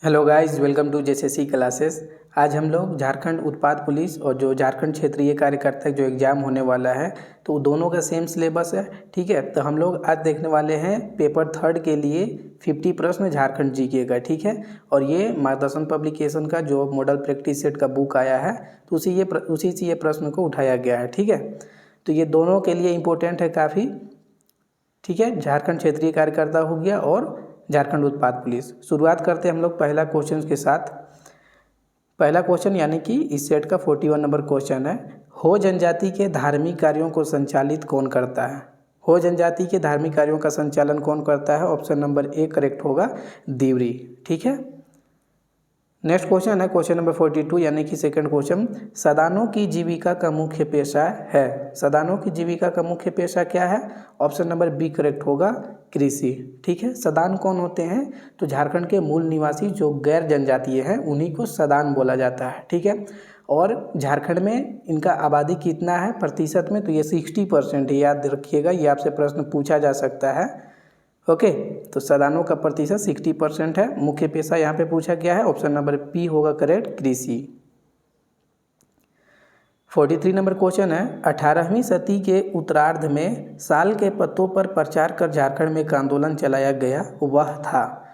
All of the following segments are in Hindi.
Hello guys, welcome to JSSC classes. आज हम लोग झारखंड उत्पाद पुलिस और जो झारखंड क्षेत्रीय कार्यकर्ता जो एग्ज़ाम होने वाला है तो दोनों का सेम सिलेबस है। ठीक है, तो हम लोग आज देखने वाले हैं पेपर थर्ड के लिए 50 प्रश्न झारखंड जीके का। ठीक है, और ये मार्गदर्शन पब्लिकेशन का जो मॉडल प्रैक्टिस सेट का बुक आया है तो उसी से ये प्रश्न को उठाया गया है। ठीक है, तो ये दोनों के लिए इम्पोर्टेंट है काफ़ी। ठीक है, झारखंड क्षेत्रीय कार्यकर्ता हो गया और झारखंड उत्पाद पुलिस। शुरुआत करते हैं हम लोग पहला क्वेश्चन के साथ। पहला क्वेश्चन यानी कि इस सेट का 41 नंबर क्वेश्चन है। हो जनजाति के धार्मिक कार्यों को संचालित कौन करता है? हो जनजाति के धार्मिक कार्यों का संचालन कौन करता है? ऑप्शन नंबर ए करेक्ट होगा, देवरी। ठीक है, नेक्स्ट क्वेश्चन है क्वेश्चन नंबर 42 यानी कि सेकंड क्वेश्चन। सदानों की जीविका का मुख्य पेशा है। सदानों की जीविका का मुख्य पेशा क्या है? ऑप्शन नंबर बी करेक्ट होगा, कृषि। ठीक है, सदान कौन होते हैं? तो झारखंड के मूल निवासी जो गैर जनजातीय हैं उन्हीं को सदान बोला जाता है। ठीक है, और झारखंड में इनका आबादी कितना है प्रतिशत में? तो ये 60% है, याद रखिएगा, ये आपसे प्रश्न पूछा जा सकता है। ओके, तो सदानों का प्रतिशत 60% है। मुख्य पेशा यहाँ पे पूछा गया है, ऑप्शन नंबर पी होगा करेक्ट, कृषि। 43 नंबर क्वेश्चन है। 18वीं सदी के उत्तरार्ध में साल के पत्तों पर प्रचार कर झारखंड में एक आंदोलन चलाया गया, वह था।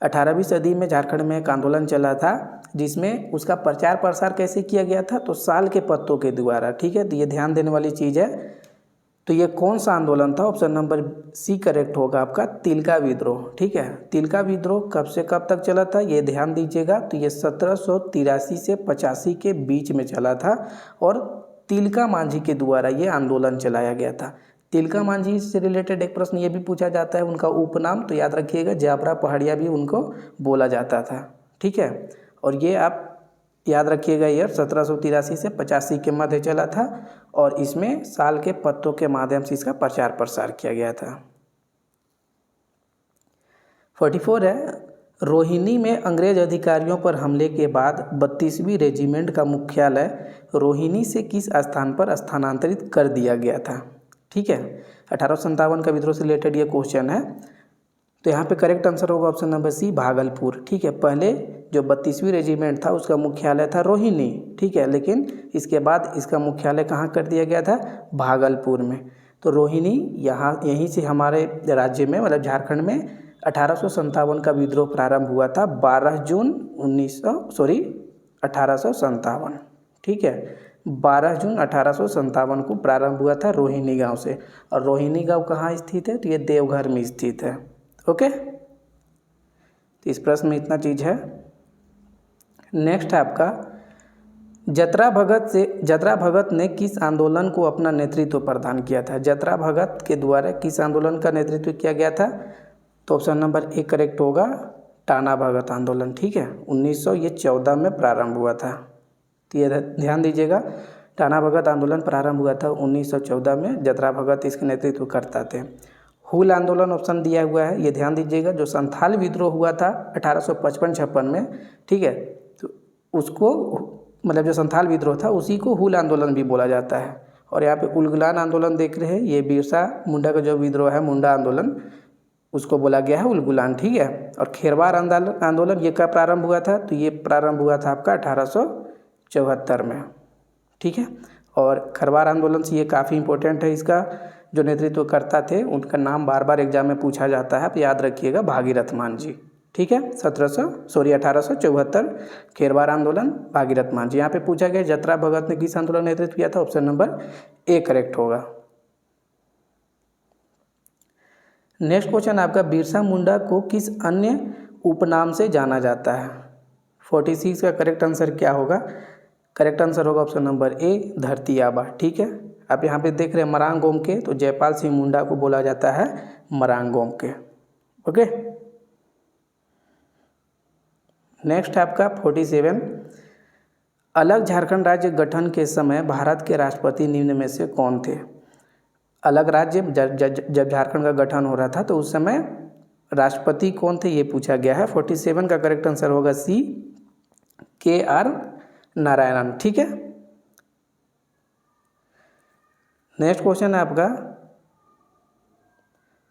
18वीं सदी में झारखंड में एक आंदोलन चला था जिसमें उसका प्रचार प्रसार कैसे किया गया था? तो साल के पत्तों के द्वारा। ठीक है, तो ये ध्यान देने वाली चीज़ है। तो ये कौन सा आंदोलन था? ऑप्शन नंबर सी करेक्ट होगा आपका, तिलका विद्रोह। ठीक है, तिलका विद्रोह कब से कब तक चला था ये ध्यान दीजिएगा। तो ये 1783 से 85 के बीच में चला था और तिलका मांझी के द्वारा ये आंदोलन चलाया गया था। तिलका मांझी से रिलेटेड एक प्रश्न ये भी पूछा जाता है, उनका उपनाम तो याद रखिएगा, जाबरा पहाड़िया भी उनको बोला जाता था। ठीक है, और ये आप याद रखिएगा, ईयर 1783 से 85 के मध्य चला था और इसमें साल के पत्तों के माध्यम से इसका प्रचार प्रसार किया गया था। 44 है। रोहिणी में अंग्रेज अधिकारियों पर हमले के बाद 32वीं रेजिमेंट का मुख्यालय रोहिणी से किस स्थान पर स्थानांतरित कर दिया गया था? ठीक है, 1857 का विद्रोह से रिलेटेड ये क्वेश्चन है। तो यहाँ पे करेक्ट आंसर होगा ऑप्शन नंबर सी, भागलपुर। ठीक है, पहले जो 32वीं रेजिमेंट था उसका मुख्यालय था रोहिणी। ठीक है, लेकिन इसके बाद इसका मुख्यालय कहाँ कर दिया गया था? भागलपुर में। तो रोहिणी यहीं से हमारे राज्य में मतलब झारखंड में 1857 का विद्रोह प्रारंभ हुआ था, 12 जून 1857। ठीक है, 12 जून 1857 को प्रारंभ हुआ था रोहिणी गांव से। और रोहिणी गांव कहाँ स्थित है? तो ये देवघर में स्थित है। ओके, तो इस प्रश्न में इतना चीज़ है। नेक्स्ट है आपका, जतरा भगत ने किस आंदोलन को अपना नेतृत्व प्रदान किया था? जतरा भगत के द्वारा किस आंदोलन का नेतृत्व किया गया था? तो ऑप्शन नंबर ए करेक्ट होगा, टाना भगत आंदोलन। ठीक है, 1914 में प्रारंभ हुआ था। तो ये ध्यान दीजिएगा, टाना भगत आंदोलन प्रारंभ हुआ था 1914 में, जतरा भगत इसका नेतृत्व करता थे। हुल आंदोलन ऑप्शन दिया हुआ है, ये ध्यान दीजिएगा, जो संथाल विद्रोह हुआ था 1855-56 में। ठीक है, तो उसको मतलब जो संथाल विद्रोह था उसी को हुल आंदोलन भी बोला जाता है। और यहाँ पे उलगुलान आंदोलन देख रहे हैं, ये बिरसा मुंडा का जो विद्रोह है, मुंडा आंदोलन, उसको बोला गया है उलगुलान। ठीक है, और खेरवार आंदोलन ये कब प्रारंभ हुआ था? तो ये प्रारंभ हुआ था आपका 1874 में। ठीक है, और खरवार आंदोलन से ये काफ़ी इंपॉर्टेंट है, इसका जो नेतृत्व करता थे उनका नाम बार बार एग्जाम में पूछा जाता है, तो याद रखिएगा, भागीरथ मान जी। ठीक है, 1874 खेरवार आंदोलन, भागीरथ मान जी। यहाँ पे पूछा गया जतरा भगत ने किस आंदोलन का नेतृत्व किया था? ऑप्शन नंबर ए करेक्ट होगा। नेक्स्ट क्वेश्चन आपका, बिरसा मुंडा को किस अन्य उपनाम से जाना जाता है? 46 का करेक्ट आंसर क्या होगा? करेक्ट आंसर होगा ऑप्शन नंबर ए, धरती आबा। ठीक है, आप यहाँ पे देख रहे हैं मरांग के, तो जयपाल सिंह मुंडा को बोला जाता है मरांग के। ओके, नेक्स्ट है आपका 47। अलग झारखंड राज्य गठन के समय भारत के राष्ट्रपति निम्न में से कौन थे? अलग राज्य जब झारखंड का गठन हो रहा था तो उस समय राष्ट्रपति कौन थे ये पूछा गया है। 47 का करेक्ट आंसर होगा सी, KR नारायणन। ठीक है, नेक्स्ट क्वेश्चन है आपका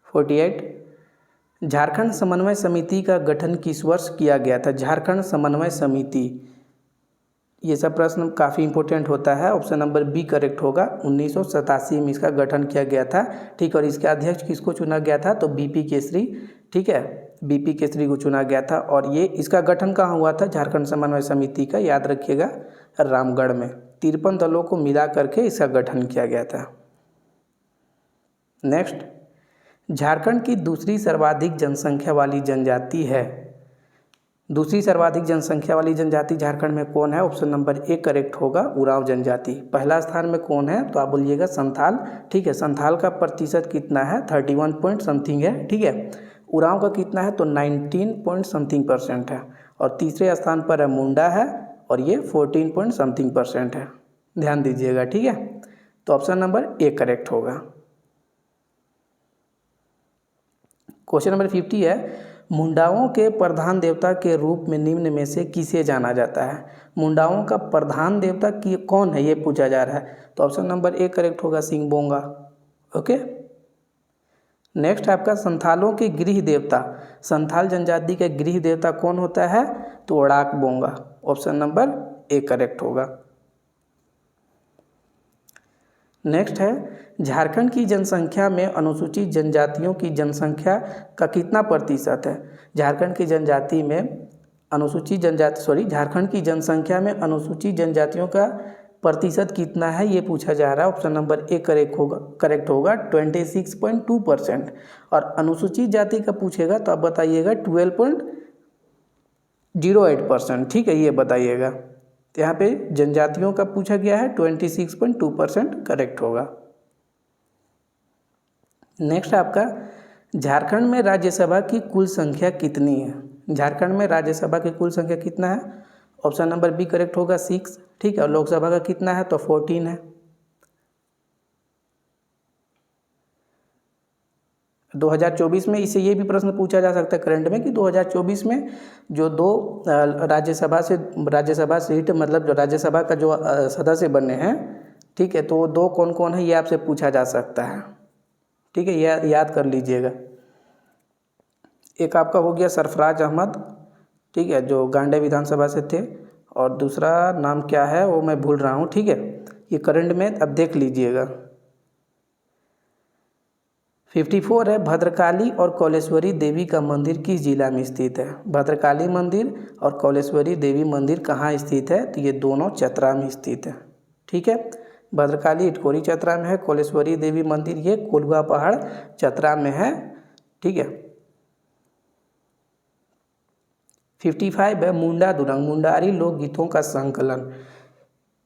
48। झारखंड समन्वय समिति का गठन किस वर्ष किया गया था? झारखंड समन्वय समिति, ये सब प्रश्न काफ़ी इंपॉर्टेंट होता है। ऑप्शन नंबर बी करेक्ट होगा। 1987 में इसका गठन किया गया था। ठीक, और इसके अध्यक्ष किसको चुना गया था? तो बीपी केसरी। ठीक है, बीपी केसरी को चुना गया था। और ये इसका गठन कहाँ हुआ था? झारखंड समन्वय समिति का, याद रखिएगा, रामगढ़ में। 53 दलों को मिला करके इसका गठन किया गया था। नेक्स्ट, झारखंड की दूसरी सर्वाधिक जनसंख्या वाली जनजाति है। दूसरी सर्वाधिक जनसंख्या वाली जनजाति झारखंड में कौन है? ऑप्शन नंबर ए करेक्ट होगा, उरांव जनजाति। पहला स्थान में कौन है? तो आप बोलिएगा संथाल। ठीक है, संथाल का प्रतिशत कितना है? 31 पॉइंट समथिंग है। ठीक है, उरांव का कितना है? तो 19 पॉइंट समथिंग % है। और तीसरे स्थान पर है मुंडा है, और ये 14 पॉइंट समथिंग % है। ध्यान दीजिएगा। ठीक है, तो ऑप्शन नंबर ए करेक्ट होगा। क्वेश्चन नंबर 50 है, मुंडाओं के प्रधान देवता के रूप में निम्न में से किसे जाना जाता है? मुंडाओं का प्रधान देवता कौन है, ये पूछा जा रहा है। तो ऑप्शन नंबर ए करेक्ट होगा, सिंगबोंगा। ओके, नेक्स्ट आपका संथालों के गृह देवता, संथाल जनजाति के गृह देवता कौन होता है? तो ओड़ाक बोंगा। ऑप्शन नंबर ए करेक्ट होगा। नेक्स्ट है, झारखंड की जनसंख्या में अनुसूचित जनजातियों की जनसंख्या का कितना प्रतिशत है? झारखंड की जनजाति में झारखंड की जनसंख्या में अनुसूचित जनजातियों का प्रतिशत कितना है, ये पूछा जा रहा है। ऑप्शन नंबर ए करेक्ट होगा 26.2%। और अनुसूचित जाति का पूछेगा तो आप बताइएगा 12.08%। ठीक है, ये बताइएगा। तो यहाँ पे जनजातियों का पूछा गया है, 26.2% करेक्ट होगा। नेक्स्ट आपका, झारखंड में राज्यसभा की कुल संख्या कितनी है? झारखंड में राज्यसभा की कुल संख्या कितना है? ऑप्शन नंबर बी करेक्ट होगा, 6। ठीक है, और लोकसभा का कितना है? तो 14 है। 2024 में इससे ये भी प्रश्न पूछा जा सकता है करंट में कि 2024 में जो दो राज्यसभा सीट, मतलब जो राज्यसभा का जो सदस्य बने हैं, ठीक है, तो वो दो कौन कौन है, ये आपसे पूछा जा सकता है। ठीक है, याद कर लीजिएगा। एक आपका हो गया सरफराज अहमद, ठीक है, जो गांडे विधानसभा से थे, और दूसरा नाम क्या है वो मैं भूल रहा हूँ। ठीक है, ये करंट में अब देख लीजिएगा। 54 है, भद्रकाली और कौलेश्वरी देवी का मंदिर किस जिला में स्थित है? भद्रकाली मंदिर और कौलेश्वरी देवी मंदिर कहाँ स्थित है? तो ये दोनों चतरा में स्थित है। ठीक है, भद्रकाली इटकोरी चतरा में है, कौलेश्वरी देवी मंदिर ये कोल्हुआ पहाड़ चतरा में है। ठीक है, 55 है, मुंडा दुरंग मुंडारी लोकगीतों का संकलन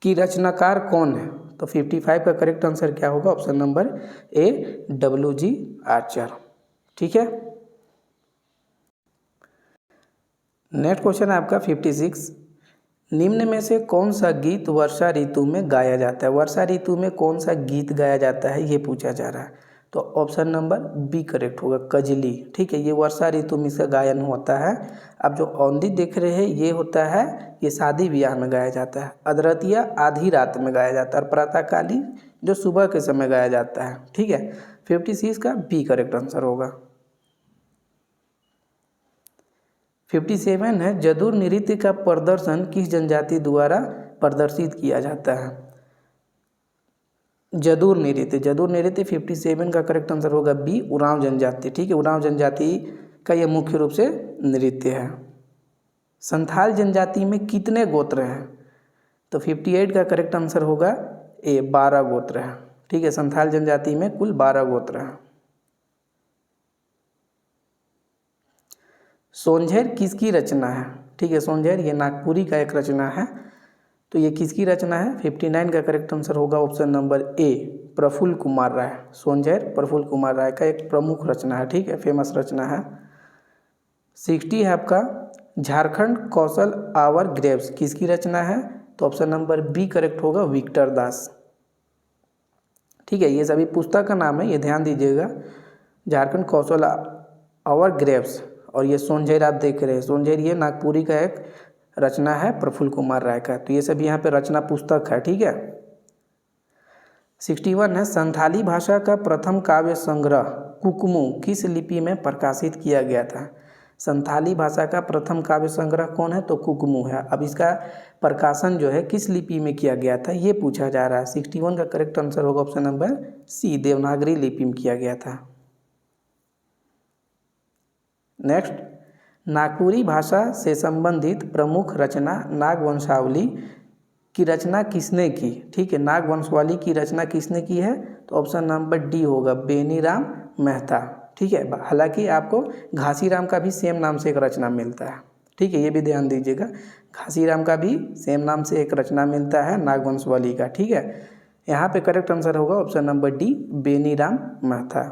की रचनाकार कौन है? तो 55 का करेक्ट आंसर क्या होगा? ऑप्शन नंबर ए, WG आर्चर। ठीक है, नेक्स्ट क्वेश्चन है आपका 56, निम्न में से कौन सा गीत वर्षा ऋतु में गाया जाता है? वर्षा ऋतु में कौन सा गीत गाया जाता है, ये पूछा जा रहा है। तो ऑप्शन नंबर बी करेक्ट होगा, कजली। ठीक है, ये वर्षा ऋतु में इसका गायन होता है। अब जो औंधी देख रहे हैं ये होता है, ये शादी ब्याह में गाया जाता है। अदरतिया आधी रात में गाया जाता है, और प्रातःकाली जो सुबह के समय गाया जाता है। ठीक है, 56 का बी करेक्ट आंसर होगा। 57 है, जदुर नृत्य का प्रदर्शन किस जनजाति द्वारा प्रदर्शित किया जाता है? जदुर नृत्य 57 का करेक्ट आंसर होगा बी, उरांव जनजाति। ठीक है, उरांव जनजाति का यह मुख्य रूप से नृत्य है। संथाल जनजाति में कितने गोत्र हैं? तो 58 का करेक्ट आंसर होगा ए, 12 गोत्र हैं। ठीक है, संथाल जनजाति में कुल 12 गोत्र हैं। सोंझेर किसकी रचना है? ठीक है, सोंझेर ये नागपुरी का एक रचना है। तो ये किसकी रचना है? 59 का करेक्ट आंसर होगा option number A, Prafulla Kumar Rai. सोंझेर प्रफुल्ल कुमार राय का एक प्रमुख रचना है। ठीक है, फेमस रचना है। 60 है आपका, झारखंड कौशल आवर ग्रेव्स किसकी रचना है? तो ऑप्शन नंबर बी करेक्ट होगा, विक्टर दास। ठीक है, ये सभी पुस्तक का नाम है, ये ध्यान दीजिएगा। झारखंड कौशल आवर ग्रेव्स, और ये सोंझेर आप देख रहे हैं, सोंझेर ये नागपुरी का एक रचना है प्रफुल्ल कुमार राय का। तो ये सभी यहाँ पे रचना पुस्तक है। ठीक है, 61 है, संथाली भाषा का प्रथम काव्य संग्रह कुकमू किस लिपि में प्रकाशित किया गया था। संथाली भाषा का प्रथम काव्य संग्रह कौन है, तो कुकमू है। अब इसका प्रकाशन जो है किस लिपि में किया गया था ये पूछा जा रहा है। 61 का करेक्ट आंसर होगा ऑप्शन नंबर सी, देवनागरी लिपि में किया गया था। नेक्स्ट, नागपुरी भाषा से संबंधित प्रमुख रचना नागवंशावली की रचना किसने की। ठीक है, नागवंशावली की रचना किसने की है, तो ऑप्शन नंबर डी होगा, बेनीराम मेहता। ठीक है, हालांकि आपको घासीराम का भी सेम नाम से एक रचना मिलता है। ठीक है, ये भी ध्यान दीजिएगा, घासीराम का भी सेम नाम से एक रचना मिलता है नागवंशावली का। ठीक है, यहाँ पे करेक्ट आंसर होगा option number D, Beniram Mehta.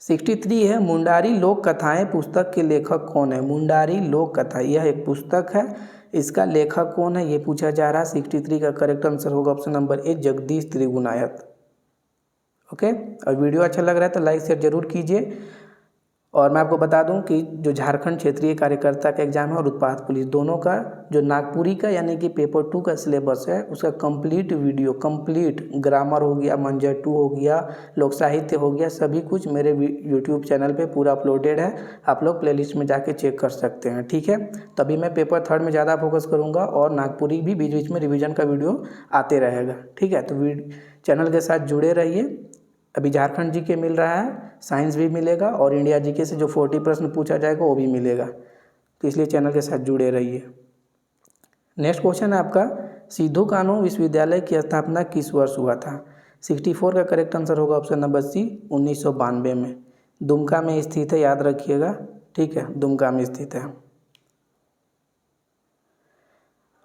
63 है, मुंडारी लोक कथाएं पुस्तक के लेखक कौन है। मुंडारी लोक कथा यह एक पुस्तक है, इसका लेखक कौन है ये पूछा जा रहा है। 63 का करेक्ट आंसर होगा option number A, Jagdish Trigunayat. Okay, और वीडियो अच्छा लग रहा है तो लाइक शेयर जरूर कीजिए। और मैं आपको बता दूं कि जो झारखंड क्षेत्रीय कार्यकर्ता का एग्जाम है और उत्पाद पुलिस दोनों का जो नागपुरी का यानी कि पेपर 2 का सिलेबस है उसका कंप्लीट वीडियो, कंप्लीट ग्रामर हो गया, मंजर 2 हो गया, लोक साहित्य हो गया, सभी कुछ मेरे यूट्यूब चैनल पे पूरा अपलोडेड है। आप लोग प्लेलिस्ट में जाके चेक कर सकते हैं। ठीक है, तभी मैं पेपर 3 में ज़्यादा फोकस करूँगा और नागपुरी भी बीच बीच में रिविजन का वीडियो आते रहेगा। ठीक है, तो चैनल के साथ जुड़े रहिए। अभी झारखंड जीके मिल रहा है, साइंस भी मिलेगा और इंडिया जीके से जो 40 प्रश्न पूछा जाएगा वो भी मिलेगा, तो इसलिए चैनल के साथ जुड़े रहिए। नेक्स्ट क्वेश्चन है आपका, सिद्धू कानू विश्वविद्यालय की स्थापना किस वर्ष हुआ था। 64 का करेक्ट आंसर होगा ऑप्शन नंबर सी, 1992 में। दुमका में स्थित है, याद रखिएगा। ठीक है, दुमका में स्थित है।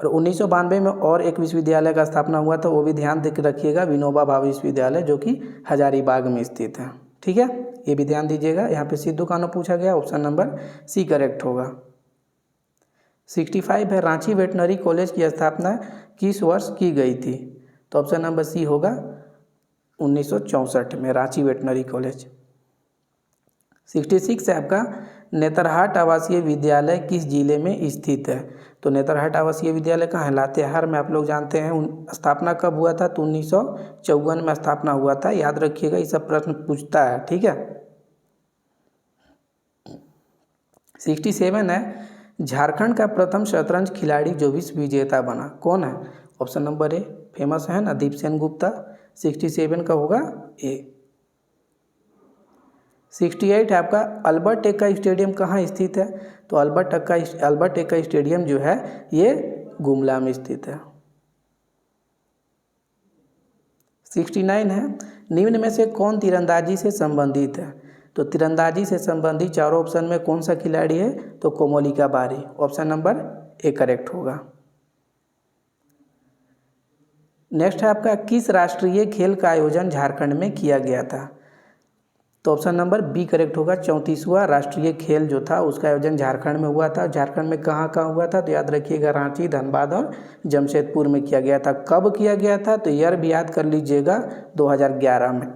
और 1992 में और एक विश्वविद्यालय का स्थापना हुआ था, वो भी ध्यान दे के रखिएगा, विनोबा भावे विश्वविद्यालय, जो कि हजारीबाग में स्थित है। ठीक है, ये भी ध्यान दीजिएगा। यहाँ पे सिद्धू कानू पूछा गया, ऑप्शन नंबर सी करेक्ट होगा। 65 है, रांची वेटनरी कॉलेज की स्थापना किस वर्ष की गई थी, तो ऑप्शन नंबर सी होगा 1964 में, रांची वेटनरी कॉलेज। 66 है आपका, नेतरहाट आवासीय विद्यालय किस जिले में स्थित है, तो नेतरहाट आवासीय विद्यालय कहाँ है, लातेहार में। आप लोग जानते हैं स्थापना कब हुआ था, तो 1954 में स्थापना हुआ था, याद रखिएगा, ये सब प्रश्न पूछता है। ठीक है। 67 है, झारखंड का प्रथम शतरंज खिलाड़ी जो विश्व विजेता बना कौन है, ऑप्शन नंबर ए, फेमस है ना, दीप सेन गुप्ता। 67 का होगा ए। 68 है आपका, अल्बर्ट एक्का स्टेडियम कहाँ स्थित है, तो अल्बर्ट एक्का स्टेडियम जो है ये गुमला में स्थित है। 69 है, निम्न में से कौन तीरंदाजी से संबंधित है, तो तीरंदाजी से संबंधित चारों ऑप्शन में कौन सा खिलाड़ी है, तो कोमोलिका बारी, ऑप्शन नंबर ए करेक्ट होगा। नेक्स्ट है आपका, किस राष्ट्रीय खेल का आयोजन झारखंड में किया गया था, तो ऑप्शन नंबर बी करेक्ट होगा। 34वां राष्ट्रीय खेल जो था उसका आयोजन झारखंड में हुआ था। झारखंड में कहाँ कहाँ हुआ था, तो याद रखिएगा, रांची, धनबाद और जमशेदपुर में किया गया था। कब किया गया था, तो ईयर भी याद कर लीजिएगा, 2011 में।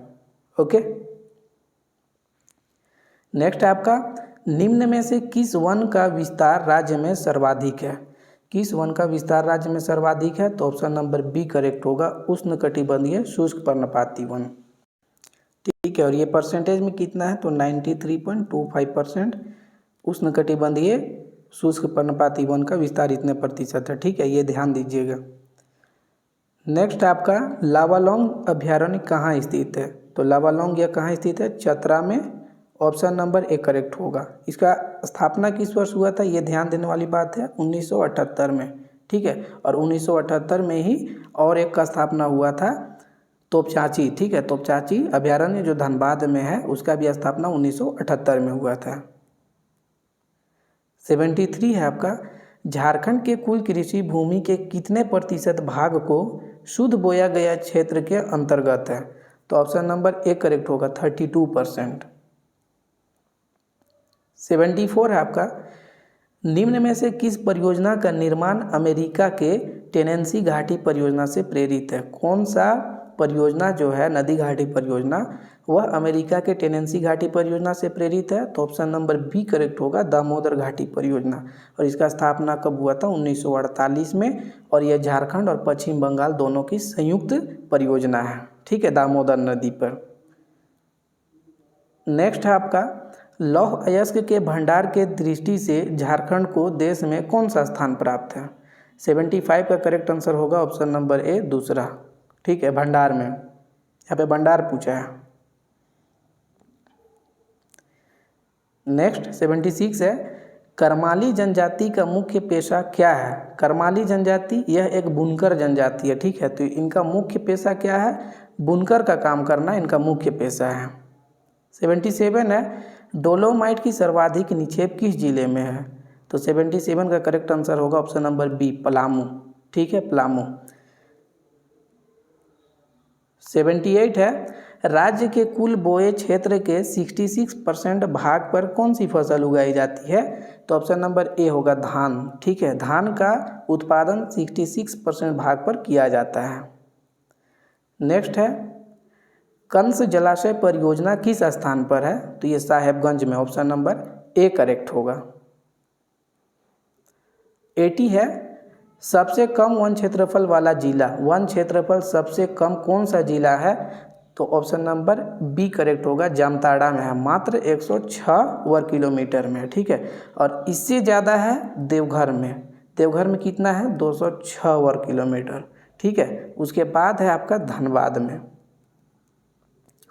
ओके। नेक्स्ट आपका, निम्न में से किस वन का विस्तार राज्य में सर्वाधिक है, किस वन का विस्तार राज्य में सर्वाधिक है, तो ऑप्शन नंबर बी करेक्ट होगा, उष्णकटिबंधीय शुष्क पर्णपाती वन। ठीक है, और ये परसेंटेज में कितना है, तो 93.25% उष्णकटिबंधीय शुष्क पर्णपाती वन का विस्तार इतने प्रतिशत है। ठीक है, ये ध्यान दीजिएगा। नेक्स्ट आपका, लावालौंग अभ्यारण्य कहाँ स्थित है, तो लावालौंग यह कहाँ स्थित है, चतरा में, ऑप्शन नंबर ए करेक्ट होगा। इसका स्थापना किस वर्ष हुआ था, ये ध्यान देने वाली बात है, 1978 में। ठीक है, और 1978 में ही और एक का स्थापना हुआ था, तोपचाची। ठीक है, तोपचाची अभ्यारण्य जो धनबाद में है उसका भी स्थापना 1978 में हुआ था। 73 है आपका, झारखंड के कुल कृषि भूमि के कितने प्रतिशत भाग को शुद्ध बोया गया क्षेत्र के अंतर्गत है, तो ऑप्शन नंबर ए करेक्ट होगा, 32%। 74 है आपका, निम्न में से किस परियोजना का निर्माण अमेरिका के टेनेंसी घाटी परियोजना से प्रेरित है, कौन सा परियोजना जो है नदी घाटी परियोजना वह अमेरिका के टेनेंसी घाटी परियोजना से प्रेरित है, तो ऑप्शन नंबर बी करेक्ट होगा, दामोदर घाटी परियोजना। और इसका स्थापना कब हुआ था? 1948 में। और यह झारखंड और पश्चिम बंगाल दोनों की संयुक्त परियोजना है, ठीक है, दामोदर नदी पर। नेक्स्ट है आपका, लौह अयस्क के भंडार के दृष्टि से झारखंड को देश में कौन सा स्थान प्राप्त है? 75 का करेक्ट आंसर होगा ऑप्शन नंबर ए, दूसरा, ठीक है, भंडार में। यहाँ पे भंडार पूछा है। नेक्स्ट 76 है, करमाली जनजाति का मुख्य पेशा क्या है? करमाली जनजाति यह एक बुनकर जनजाति है, ठीक है, तो इनका मुख्य पेशा क्या है? बुनकर का काम करना इनका मुख्य पेशा है। 77 है, डोलोमाइट की सर्वाधिक निक्षेप किस जिले में है? तो 77 का करेक्ट आंसर होगा ऑप्शन नंबर बी, पलामू, ठीक है, पलामू। 78 है, राज्य के कुल बोए क्षेत्र के 66% भाग पर कौन सी फसल उगाई जाती है? तो ऑप्शन नंबर ए होगा, धान, ठीक है, धान का उत्पादन 66% भाग पर किया जाता है। नेक्स्ट है, कंस जलाशय परियोजना किस स्थान पर है? तो ये साहेबगंज में, ऑप्शन नंबर ए करेक्ट होगा। 80 है, सबसे कम वन क्षेत्रफल वाला जिला, वन क्षेत्रफल सबसे कम कौन सा जिला है? तो ऑप्शन नंबर बी करेक्ट होगा, जामताड़ा में है, मात्र 106 वर्ग किलोमीटर में, ठीक है। और इससे ज़्यादा है देवघर में, देवघर में कितना है? 206 वर्ग किलोमीटर, ठीक है। उसके बाद है आपका धनबाद में।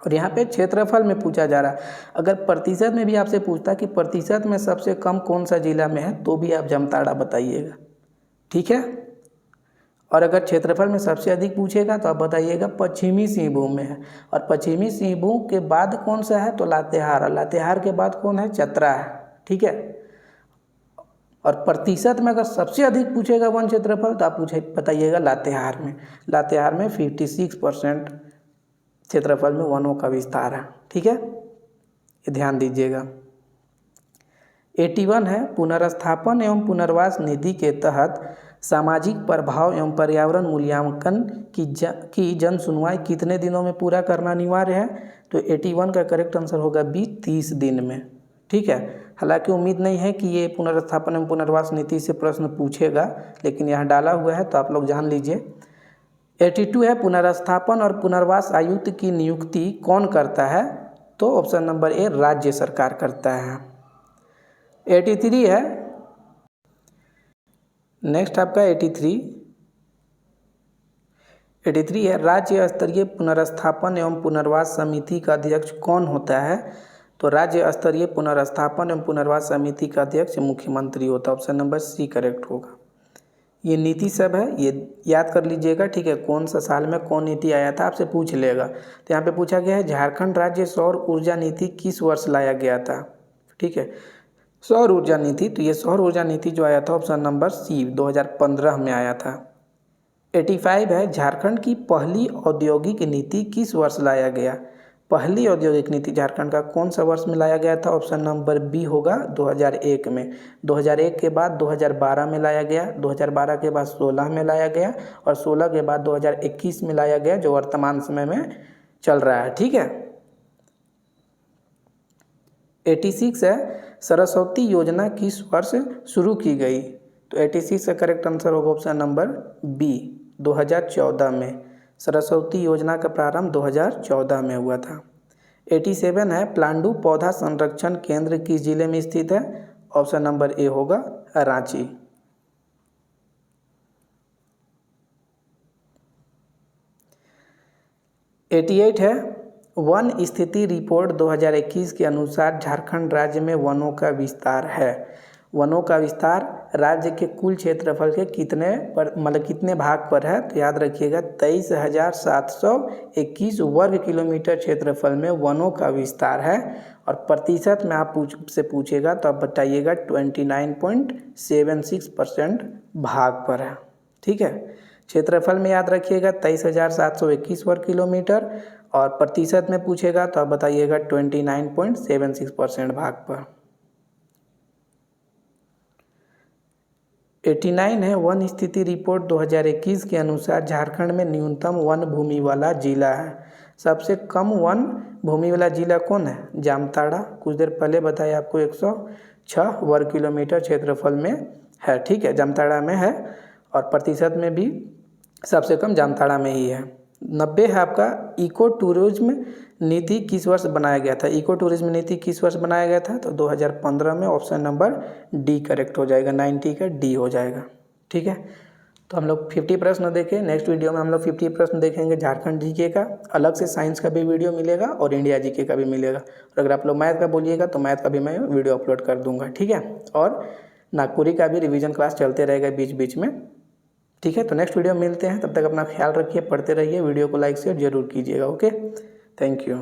और यहाँ पे क्षेत्रफल में पूछा जा रहा है, अगर प्रतिशत में भी आपसे पूछता कि प्रतिशत में सबसे कम कौन सा जिला में है, तो भी आप जामताड़ा बताइएगा, ठीक है। और अगर क्षेत्रफल में सबसे अधिक पूछेगा तो आप बताइएगा पश्चिमी सिंहभूम में है। और पश्चिमी सिंहभूम के बाद कौन सा है? तो लातेहार, और लातेहार के बाद कौन है? चतरा है, ठीक है। और प्रतिशत में अगर सबसे अधिक पूछेगा वन क्षेत्रफल तो आप बताइएगा लातेहार में, लातेहार में 56% क्षेत्रफल में वनों का विस्तार है, ठीक है, ये ध्यान दीजिएगा। 81 है, पुनर्स्थापन एवं पुनर्वास निधि के तहत सामाजिक प्रभाव एवं पर्यावरण मूल्यांकन की जन सुनवाई कितने दिनों में पूरा करना अनिवार्य है? तो 81 का करेक्ट आंसर होगा बी, 30 दिन में, ठीक है। हालांकि उम्मीद नहीं है कि ये पुनर्स्थापन एवं पुनर्वास नीति से प्रश्न पूछेगा, लेकिन यहाँ डाला हुआ है तो आप लोग जान लीजिए। 82 है, पुनर्स्थापन और पुनर्वास आयुक्त की नियुक्ति कौन करता है? तो ऑप्शन नंबर ए, राज्य सरकार करता है। 83 है, नेक्स्ट आपका 83 है, राज्य स्तरीय पुनर्स्थापन एवं पुनर्वास समिति का अध्यक्ष कौन होता है? तो राज्य स्तरीय पुनर्स्थापन एवं पुनर्वास समिति का अध्यक्ष मुख्यमंत्री होता है, ऑप्शन नंबर सी करेक्ट होगा। ये नीति सब है, ये याद कर लीजिएगा, ठीक है, कौन सा साल में कौन नीति आया था आपसे पूछ लेगा। तो यहाँ पे पूछा गया है झारखंड राज्य सौर ऊर्जा नीति किस वर्ष लाया गया था, ठीक है, सौर ऊर्जा नीति। तो ये सौर ऊर्जा नीति जो आया था ऑप्शन नंबर सी, 2015 में आया था। 85 है, झारखंड की पहली औद्योगिक नीति किस वर्ष लाया गया? पहली औद्योगिक नीति झारखंड का कौन सा वर्ष में लाया गया था? ऑप्शन नंबर बी होगा, 2001 में। 2001 के बाद 2012 में लाया गया, 2012 के बाद 16 में लाया गया, और 16 के बाद 2021 में लाया गया, जो वर्तमान समय में चल रहा है, ठीक है। 86 है, सरस्वती योजना किस वर्ष शुरू की गई? तो 86 का करेक्ट आंसर होगा ऑप्शन नंबर बी, 2014 में। सरस्वती योजना का प्रारंभ 2014 में हुआ था। 87 है, प्लांडू पौधा संरक्षण केंद्र किस जिले में स्थित है? ऑप्शन नंबर ए होगा, रांची। 88 है, वन स्थिति रिपोर्ट 2021 के अनुसार झारखंड राज्य में वनों का विस्तार है। वनों का विस्तार राज्य के कुल क्षेत्रफल के कितने भाग पर है? तो याद रखिएगा 23,721 वर्ग किलोमीटर क्षेत्रफल में वनों का विस्तार है। और प्रतिशत में आप से पूछेगा तो आप बताइएगा 29.76% भाग पर है, ठीक है। क्षेत्रफल में याद रखिएगा 23,721 वर्ग किलोमीटर, और प्रतिशत में पूछेगा तो आप बताइएगा 29.76% भाग पर। 89 है, वन स्थिति रिपोर्ट 2021 के अनुसार झारखंड में न्यूनतम वन भूमि वाला जिला है। सबसे कम वन भूमि वाला जिला कौन है? जामताड़ा। कुछ देर पहले बताया आपको 106 वर्ग किलोमीटर क्षेत्रफल में है, ठीक है, जामताड़ा में है। और प्रतिशत में भी सबसे कम जामताड़ा में ही है। 90 है आपका इको टूरिज्म नीति किस वर्ष बनाया गया था? इको टूरिज्म नीति किस वर्ष बनाया गया था? तो 2015 में। ऑप्शन नंबर डी करेक्ट हो जाएगा, 90 का डी हो जाएगा, ठीक है। तो हम लोग 50 प्रश्न देखें। नेक्स्ट वीडियो में हम लोग 50 प्रश्न देखेंगे झारखंड जीके का, अलग से साइंस का भी वीडियो मिलेगा और इंडिया जीके का भी मिलेगा। और अगर आप लोग मैथ का बोलिएगा तो मैथ का भी मैं वीडियो अपलोड कर दूंगा, ठीक है। और नागपुरी का भी रिवीजन क्लास चलते रहेगा बीच बीच में, ठीक है। तो नेक्स्ट वीडियो में मिलते हैं, तब तक अपना ख्याल रखिए, पढ़ते रहिए, वीडियो को लाइक शेयर जरूर कीजिएगा। Okay, thank you.